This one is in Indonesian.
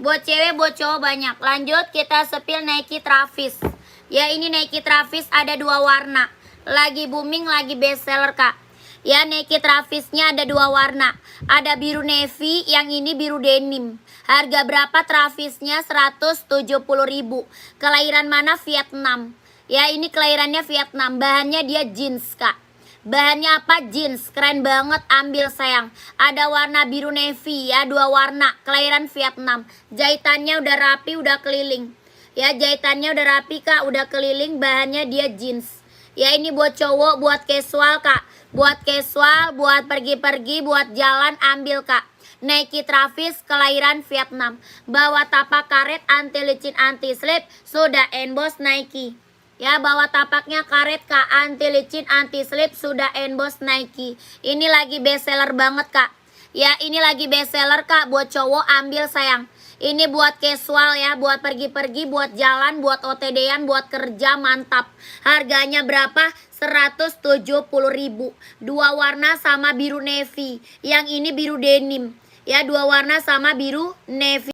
Buat cewek, buat cowok banyak. Lanjut kita sepil Nike Travis. Ya, ini Nike Travis ada 2 warna. Lagi booming, lagi best seller, Kak. Ya, Nike Travisnya ada 2 warna. Ada biru navy, yang ini biru denim. Harga berapa Travisnya? 170.000. Kelahiran mana? Vietnam. Ya, ini kelahirannya Vietnam. Bahannya dia jeans, Kak. Bahannya apa? Jeans. Keren banget, ambil sayang. Ada warna biru navy ya, 2 warna. Kelahiran Vietnam. Jahitannya udah rapi, udah keliling. Ya, jahitannya udah rapi, Kak, udah keliling. Bahannya dia jeans. Ya, ini buat cowok, buat casual, Kak. Buat casual, buat pergi-pergi, buat jalan, ambil, Kak. Nike Travis kelahiran Vietnam. Bawa tapak karet, anti licin, anti slip, sudah emboss Nike. Ya, bawa tapaknya karet, Kak, anti licin, anti slip, sudah emboss Nike. Ini lagi best seller banget, Kak. Ya, ini lagi best seller, Kak. Buat cowok ambil sayang. Ini buat casual ya, buat pergi-pergi, buat jalan, buat OTD-an, buat kerja, mantap. Harganya berapa? 170.000. 2 warna sama biru navy. Yang ini biru denim. Ya, 2 warna sama biru navy.